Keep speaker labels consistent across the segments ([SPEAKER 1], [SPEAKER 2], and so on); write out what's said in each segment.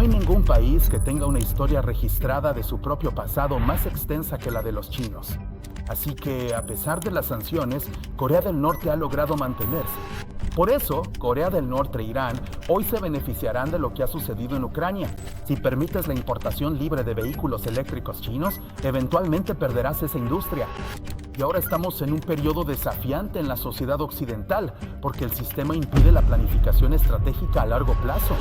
[SPEAKER 1] hay ningún país que tenga una historia registrada de su propio pasado más extensa que la de los chinos. Así que, a pesar de las sanciones, Corea del Norte ha logrado mantenerse. Por eso, Corea del Norte e Irán hoy se beneficiarán de lo que ha sucedido en Ucrania. Si permites la importación libre de vehículos eléctricos chinos, eventualmente perderás esa industria. Y ahora estamos en un periodo desafiante en la sociedad occidental, porque el sistema impide la planificación estratégica a largo plazo.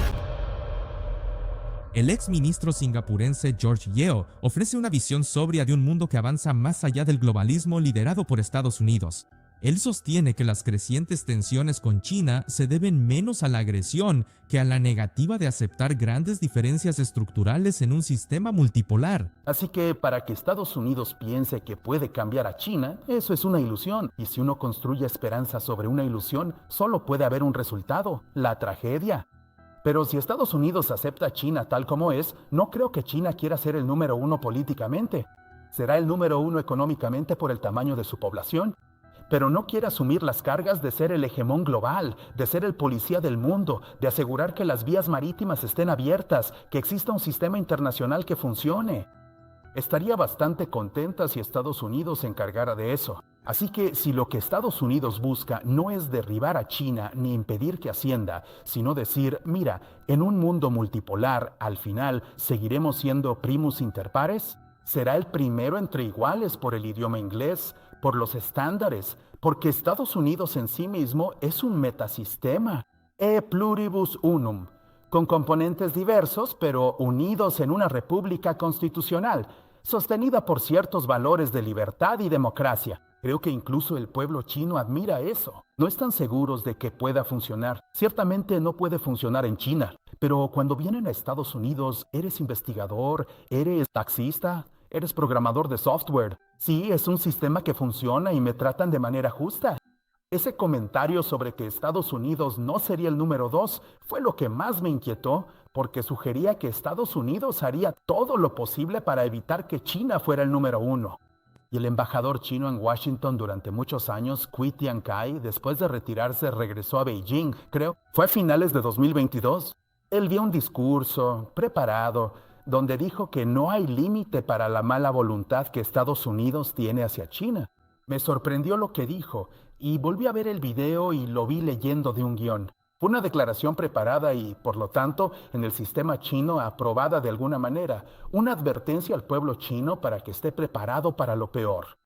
[SPEAKER 2] El ex ministro singapurense George Yeo ofrece una visión sobria de un mundo que avanza más allá del globalismo liderado por Estados Unidos. Él sostiene que las crecientes tensiones con China se deben menos a la agresión que a la negativa de aceptar grandes diferencias estructurales en un sistema multipolar.
[SPEAKER 1] Así que para que Estados Unidos piense que puede cambiar a China, eso es una ilusión. Y si uno construye esperanza sobre una ilusión, solo puede haber un resultado: la tragedia. Pero si Estados Unidos acepta a China tal como es, no creo que China quiera ser el número uno políticamente. Será el número uno económicamente por el tamaño de su población, pero no quiere asumir las cargas de ser el hegemón global, de ser el policía del mundo, de asegurar que las vías marítimas estén abiertas, que exista un sistema internacional que funcione. Estaría bastante contenta si Estados Unidos se encargara de eso. Así que si lo que Estados Unidos busca no es derribar a China ni impedir que ascienda, sino decir, mira, en un mundo multipolar, al final, ¿seguiremos siendo primus inter pares? ¿Será el primero entre iguales por el idioma inglés, por los estándares, porque Estados Unidos en sí mismo es un metasistema, e pluribus unum, con componentes diversos pero unidos en una república constitucional, sostenida por ciertos valores de libertad y democracia. Creo que incluso el pueblo chino admira eso. No están seguros de que pueda funcionar. Ciertamente no puede funcionar en China, pero cuando vienen a Estados Unidos, eres investigador, eres taxista, eres programador de software. Sí, es un sistema que funciona y me tratan de manera justa. Ese comentario sobre que Estados Unidos no sería el número 2 fue lo que más me inquietó, porque sugería que Estados Unidos haría todo lo posible para evitar que China fuera el número 1. Y el embajador chino en Washington durante muchos años, Cui Tiankai, después de retirarse regresó a Beijing, creo, fue a finales de 2022. Él dio un discurso preparado, donde dijo que no hay límite para la mala voluntad que Estados Unidos tiene hacia China. Me sorprendió lo que dijo, y volví a ver el video y lo vi leyendo de un guión. Fue una declaración preparada y, por lo tanto, en el sistema chino aprobada de alguna manera, una advertencia al pueblo chino para que esté preparado para lo peor.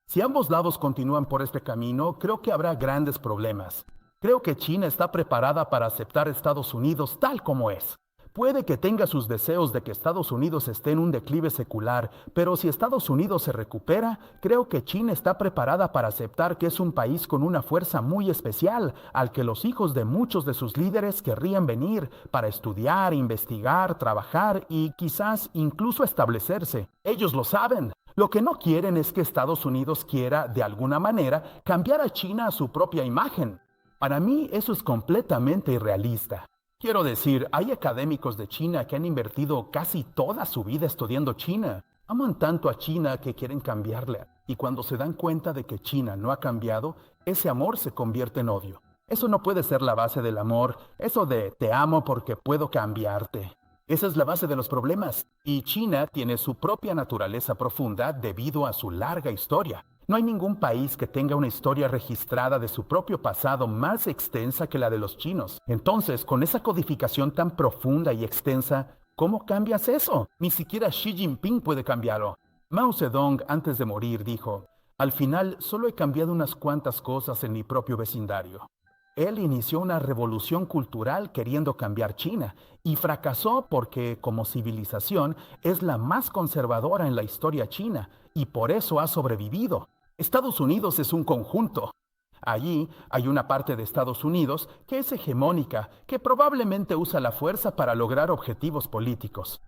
[SPEAKER 1] Si ambos lados continúan por este camino, creo que habrá grandes problemas. Creo que China está preparada para aceptar a Estados Unidos tal como es. Puede que tenga sus deseos de que Estados Unidos esté en un declive secular, pero si Estados Unidos se recupera, creo que China está preparada para aceptar que es un país con una fuerza muy especial, al que los hijos de muchos de sus líderes querrían venir para estudiar, investigar, trabajar y quizás incluso establecerse. Ellos lo saben. Lo que no quieren es que Estados Unidos quiera, de alguna manera, cambiar a China a su propia imagen. Para mí, eso es completamente irrealista. Quiero decir, hay académicos de China que han invertido casi toda su vida estudiando China. Aman tanto a China que quieren cambiarla. Y cuando se dan cuenta de que China no ha cambiado, ese amor se convierte en odio. Eso no puede ser la base del amor, eso de te amo porque puedo cambiarte. Esa es la base de los problemas. Y China tiene su propia naturaleza profunda debido a su larga historia. No hay ningún país que tenga una historia registrada de su propio pasado más extensa que la de los chinos. Entonces, con esa codificación tan profunda y extensa, ¿cómo cambias eso? Ni siquiera Xi Jinping puede cambiarlo. Mao Zedong, antes de morir, dijo, al final solo he cambiado unas cuantas cosas en mi propio vecindario. Él inició una revolución cultural queriendo cambiar China y fracasó porque, como civilización, es la más conservadora en la historia china y por eso ha sobrevivido. Estados Unidos es un conjunto. Allí hay una parte de Estados Unidos que es hegemónica, que probablemente usa la fuerza para lograr objetivos políticos.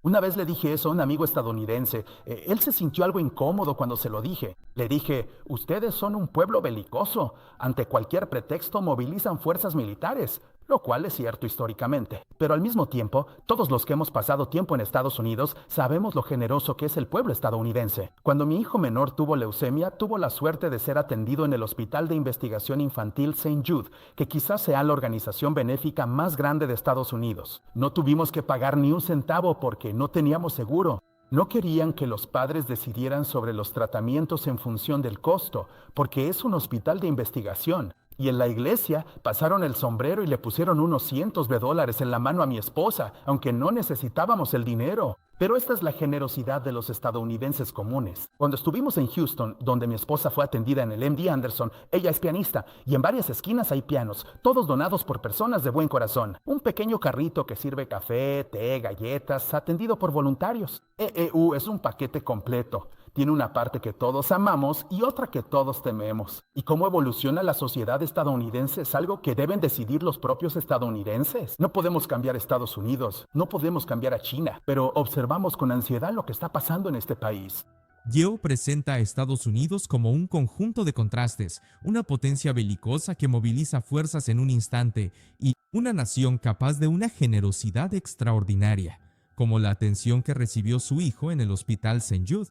[SPEAKER 1] Una vez le dije eso a un amigo estadounidense. Él se sintió algo incómodo cuando se lo dije. Le dije, ustedes son un pueblo belicoso. Ante cualquier pretexto movilizan fuerzas militares. lo cual es cierto históricamente. Pero al mismo tiempo, todos los que hemos pasado tiempo en Estados Unidos sabemos lo generoso que es el pueblo estadounidense. Cuando mi hijo menor tuvo leucemia, tuvo la suerte de ser atendido en el Hospital de Investigación Infantil St. Jude, que quizás sea la organización benéfica más grande de Estados Unidos. No tuvimos que pagar ni un centavo porque no teníamos seguro. No querían que los padres decidieran sobre los tratamientos en función del costo, porque es un hospital de investigación. Y en la iglesia pasaron el sombrero y le pusieron unos cientos de dólares en la mano a mi esposa, aunque no necesitábamos el dinero. Pero esta es la generosidad de los estadounidenses comunes. Cuando estuvimos en Houston, donde mi esposa fue atendida en el MD Anderson, ella es pianista, y en varias esquinas hay pianos, todos donados por personas de buen corazón. Un pequeño carrito que sirve café, té, galletas, atendido por voluntarios. EEU es un paquete completo. Tiene una parte que todos amamos y otra que todos tememos. ¿Y cómo evoluciona la sociedad estadounidense? Es algo que deben decidir los propios estadounidenses. No podemos cambiar a Estados Unidos, no podemos cambiar a China, pero observamos con ansiedad lo que está pasando en este país.
[SPEAKER 2] Yeo presenta a Estados Unidos como un conjunto de contrastes, una potencia belicosa que moviliza fuerzas en un instante y una nación capaz de una generosidad extraordinaria, como la atención que recibió su hijo en el Hospital St. Jude.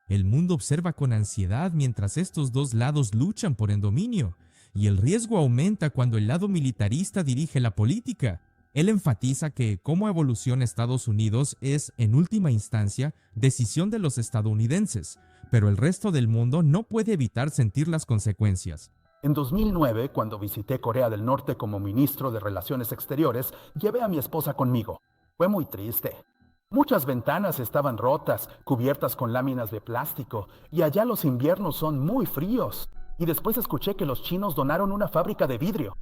[SPEAKER 2] El mundo observa con ansiedad mientras estos dos lados luchan por el dominio, y el riesgo aumenta cuando el lado militarista dirige la política. Él enfatiza que cómo evoluciona Estados Unidos es, en última instancia, decisión de los estadounidenses, pero el resto del mundo no puede evitar sentir las consecuencias.
[SPEAKER 1] En 2009, cuando visité Corea del Norte como ministro de Relaciones Exteriores, llevé a mi esposa conmigo. Fue muy triste. Muchas ventanas estaban rotas, cubiertas con láminas de plástico, y allá los inviernos son muy fríos. Y después escuché que los chinos donaron una fábrica de vidrio.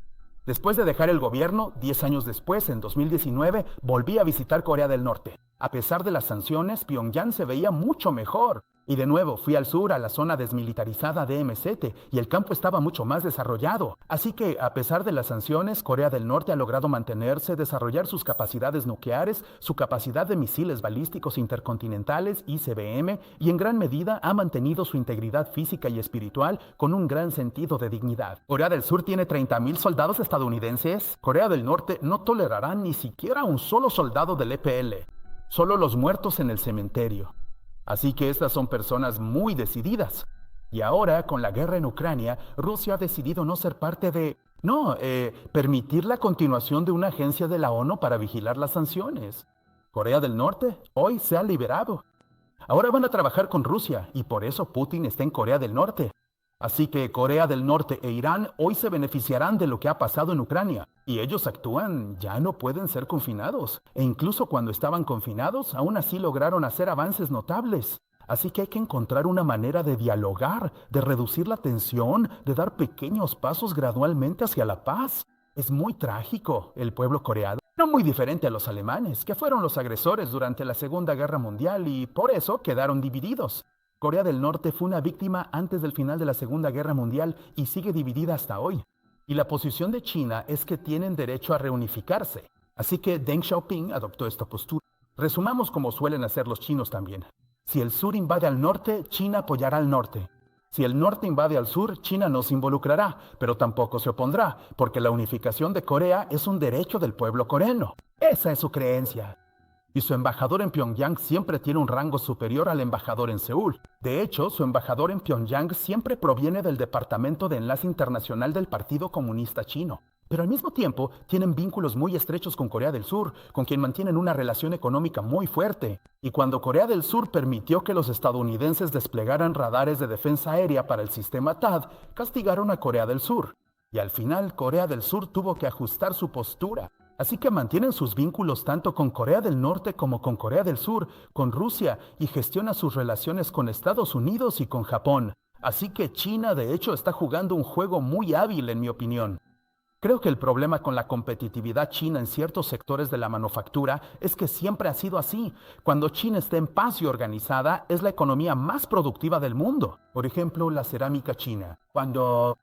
[SPEAKER 1] Después de dejar el gobierno, 10 años después, en 2019, volví a visitar Corea del Norte. A pesar de las sanciones, Pyongyang se veía mucho mejor. Y de nuevo fui al sur, a la zona desmilitarizada de MZ, y el campo estaba mucho más desarrollado. Así que, a pesar de las sanciones, Corea del Norte ha logrado mantenerse, desarrollar sus capacidades nucleares, su capacidad de misiles balísticos intercontinentales, ICBM, y en gran medida ha mantenido su integridad física y espiritual con un gran sentido de dignidad. Corea del Sur tiene 30,000 soldados estadounidenses. Corea del Norte no tolerará ni siquiera un solo soldado del EPL, solo los muertos en el cementerio. Así que estas son personas muy decididas. Y ahora, con la guerra en Ucrania, Rusia ha decidido no ser parte de... permitir la continuación de una agencia de la ONU para vigilar las sanciones. Corea del Norte hoy se ha liberado. Ahora van a trabajar con Rusia y por eso Putin está en Corea del Norte. Así que Corea del Norte e Irán hoy se beneficiarán de lo que ha pasado en Ucrania. Y ellos actúan, ya no pueden ser confinados. E incluso cuando estaban confinados, aún así lograron hacer avances notables. Así que hay que encontrar una manera de dialogar, de reducir la tensión, de dar pequeños pasos gradualmente hacia la paz. Es muy trágico el pueblo coreano. No muy diferente a los alemanes, que fueron los agresores durante la Segunda Guerra Mundial y por eso quedaron divididos. Corea del Norte fue una víctima antes del final de la Segunda Guerra Mundial y sigue dividida hasta hoy. Y la posición de China es que tienen derecho a reunificarse. Así que Deng Xiaoping adoptó esta postura. Resumamos como suelen hacer los chinos también. Si el sur invade al norte, China apoyará al norte. Si el norte invade al sur, China no se involucrará, pero tampoco se opondrá, porque la unificación de Corea es un derecho del pueblo coreano. Esa es su creencia. Y su embajador en Pyongyang siempre tiene un rango superior al embajador en Seúl. De hecho, su embajador en Pyongyang siempre proviene del Departamento de Enlace Internacional del Partido Comunista Chino. Pero al mismo tiempo, tienen vínculos muy estrechos con Corea del Sur, con quien mantienen una relación económica muy fuerte. Y cuando Corea del Sur permitió que los estadounidenses desplegaran radares de defensa aérea para el sistema THAAD, castigaron a Corea del Sur. Y al final, Corea del Sur tuvo que ajustar su postura. Así que mantienen sus vínculos tanto con Corea del Norte como con Corea del Sur, con Rusia, y gestiona sus relaciones con Estados Unidos y con Japón. Así que China, de hecho, está jugando un juego muy hábil, en mi opinión. Creo que el problema con la competitividad china en ciertos sectores de la manufactura es que siempre ha sido así. Cuando China está en paz y organizada, es la economía más productiva del mundo. Por ejemplo, la cerámica china.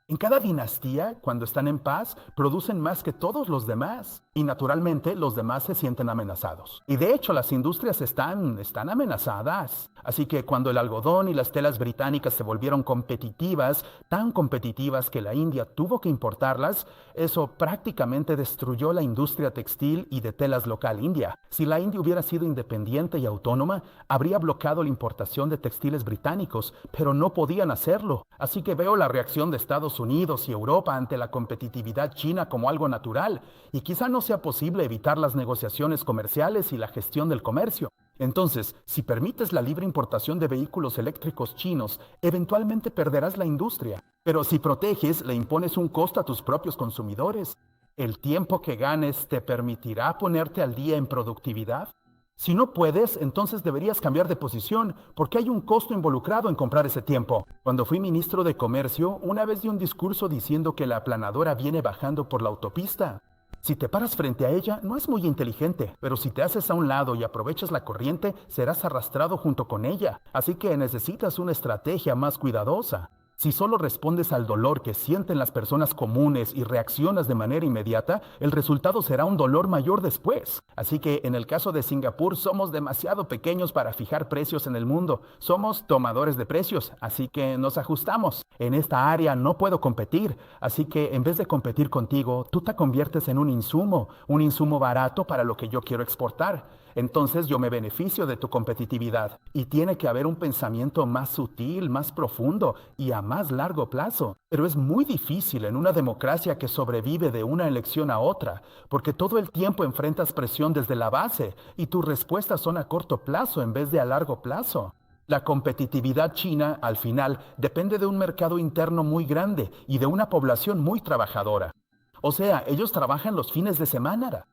[SPEAKER 1] En cada dinastía, cuando están en paz, producen más que todos los demás. Y naturalmente los demás se sienten amenazados. Y de hecho las industrias están amenazadas. Así que cuando el algodón y las telas británicas se volvieron competitivas, tan competitivas que la India tuvo que importarlas, eso prácticamente destruyó la industria textil y de telas local india. Si la India hubiera sido independiente y autónoma, habría bloqueado la importación de textiles británicos, pero no podían hacerlo. Así que veo la reacción de Estados Unidos y Europa ante la competitividad china como algo natural, y quizá no sea posible evitar las negociaciones comerciales y la gestión del comercio. Entonces, si permites la libre importación de vehículos eléctricos chinos, eventualmente perderás la industria. Pero si proteges, le impones un costo a tus propios consumidores. ¿El tiempo que ganes te permitirá ponerte al día en productividad? Si no puedes, entonces deberías cambiar de posición, porque hay un costo involucrado en comprar ese tiempo. Cuando fui ministro de Comercio, una vez di un discurso diciendo que la aplanadora viene bajando por la autopista. Si te paras frente a ella, no es muy inteligente, pero si te haces a un lado y aprovechas la corriente, serás arrastrado junto con ella. Así que necesitas una estrategia más cuidadosa. Si solo respondes al dolor que sienten las personas comunes y reaccionas de manera inmediata, el resultado será un dolor mayor después. Así que en el caso de Singapur somos demasiado pequeños para fijar precios en el mundo. Somos tomadores de precios, así que nos ajustamos. En esta área no puedo competir, así que en vez de competir contigo, tú te conviertes en un insumo barato para lo que yo quiero exportar. Entonces yo me beneficio de tu competitividad. Y tiene que haber un pensamiento más sutil, más profundo y a más largo plazo. Pero es muy difícil en una democracia que sobrevive de una elección a otra, porque todo el tiempo enfrentas presión desde la base y tus respuestas son a corto plazo en vez de a largo plazo. La competitividad china, al final, depende de un mercado interno muy grande y de una población muy trabajadora. O sea, ellos trabajan los fines de semana.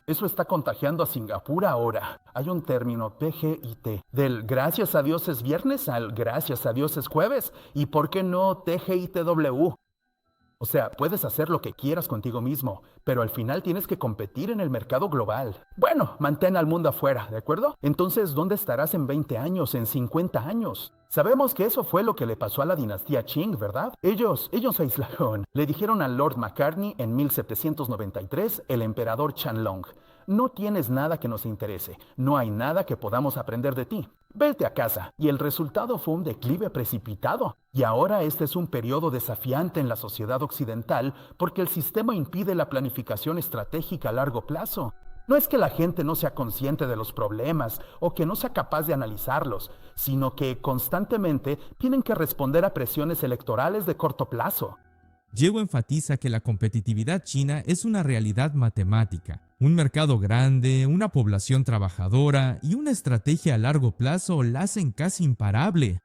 [SPEAKER 1] Eso está contagiando a Singapur ahora. Hay un término TGIT, del gracias a Dios es viernes al gracias a Dios es jueves. ¿Y por qué no TGITW? O sea, puedes hacer lo que quieras contigo mismo, pero al final tienes que competir en el mercado global. Bueno, mantén al mundo afuera, ¿de acuerdo? Entonces, ¿dónde estarás en 20 años, en 50 años? Sabemos que eso fue lo que le pasó a la dinastía Qing, ¿verdad? Ellos se aislaron. Le dijeron al Lord Macartney en 1793, el emperador Qianlong: no tienes nada que nos interese, no hay nada que podamos aprender de ti. Vete a casa. Y el resultado fue un declive precipitado. Y ahora este es un periodo desafiante en la sociedad occidental porque el sistema impide la planificación estratégica a largo plazo. No es que la gente no sea consciente de los problemas o que no sea capaz de analizarlos, sino que constantemente tienen que responder a presiones electorales de corto plazo.
[SPEAKER 2] Yeo enfatiza que la competitividad china es una realidad matemática. Un mercado grande, una población trabajadora y una estrategia a largo plazo la hacen casi imparable.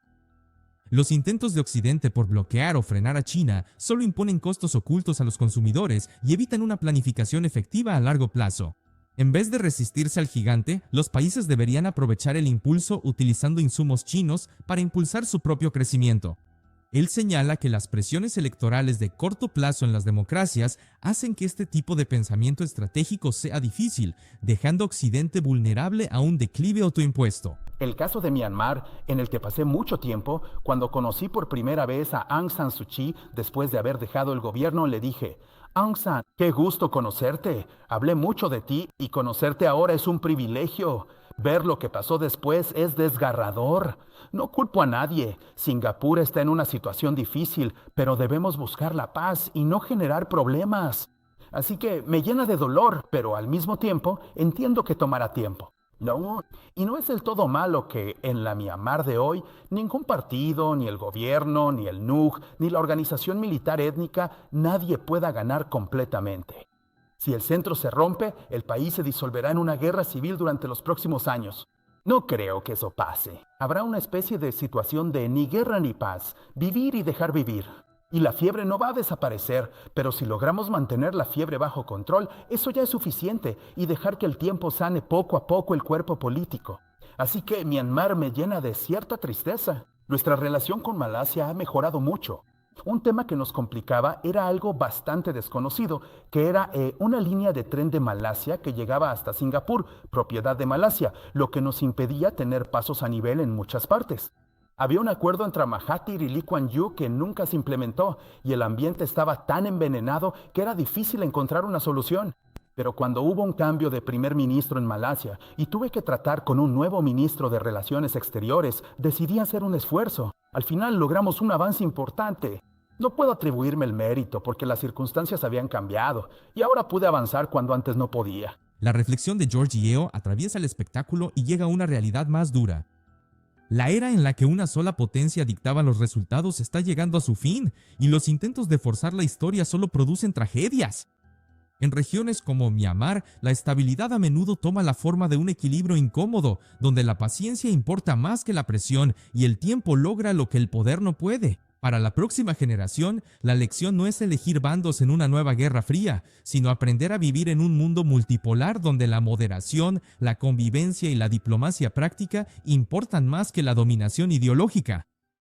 [SPEAKER 2] Los intentos de Occidente por bloquear o frenar a China solo imponen costos ocultos a los consumidores y evitan una planificación efectiva a largo plazo. En vez de resistirse al gigante, los países deberían aprovechar el impulso utilizando insumos chinos para impulsar su propio crecimiento. Él señala que las presiones electorales de corto plazo en las democracias hacen que este tipo de pensamiento estratégico sea difícil, dejando a Occidente vulnerable a un declive autoimpuesto.
[SPEAKER 1] El caso de Myanmar, en el que pasé mucho tiempo, cuando conocí por primera vez a Aung San Suu Kyi después de haber dejado el gobierno, le dije: Aung San, qué gusto conocerte. Hablé mucho de ti y conocerte ahora es un privilegio. Ver lo que pasó después es desgarrador. No culpo a nadie. Singapur está en una situación difícil, pero debemos buscar la paz y no generar problemas. Así que me llena de dolor, pero al mismo tiempo entiendo que tomará tiempo. No, y no es del todo malo que en la Myanmar de hoy ningún partido, ni el gobierno, ni el NUG, ni la organización militar étnica, nadie pueda ganar completamente. Si el centro se rompe, el país se disolverá en una guerra civil durante los próximos años. No creo que eso pase. Habrá una especie de situación de ni guerra ni paz, vivir y dejar vivir. Y la fiebre no va a desaparecer, pero si logramos mantener la fiebre bajo control, eso ya es suficiente y dejar que el tiempo sane poco a poco el cuerpo político. Así que Myanmar me llena de cierta tristeza. Nuestra relación con Malasia ha mejorado mucho. Un tema que nos complicaba era algo bastante desconocido, que era una línea de tren de Malasia que llegaba hasta Singapur, propiedad de Malasia, lo que nos impedía tener pasos a nivel en muchas partes. Había un acuerdo entre Mahathir y Lee Kuan Yew que nunca se implementó y el ambiente estaba tan envenenado que era difícil encontrar una solución. Pero cuando hubo un cambio de primer ministro en Malasia y tuve que tratar con un nuevo ministro de Relaciones Exteriores, decidí hacer un esfuerzo. Al final logramos un avance importante. No puedo atribuirme el mérito porque las circunstancias habían cambiado y ahora pude avanzar cuando antes no podía.
[SPEAKER 2] La reflexión de George Yeo atraviesa el espectáculo y llega a una realidad más dura. La era en la que una sola potencia dictaba los resultados está llegando a su fin, y los intentos de forzar la historia solo producen tragedias. En regiones como Myanmar, la estabilidad a menudo toma la forma de un equilibrio incómodo, donde la paciencia importa más que la presión y el tiempo logra lo que el poder no puede. Para la próxima generación, la lección no es elegir bandos en una nueva guerra fría, sino aprender a vivir en un mundo multipolar donde la moderación, la convivencia y la diplomacia práctica importan más que la dominación ideológica.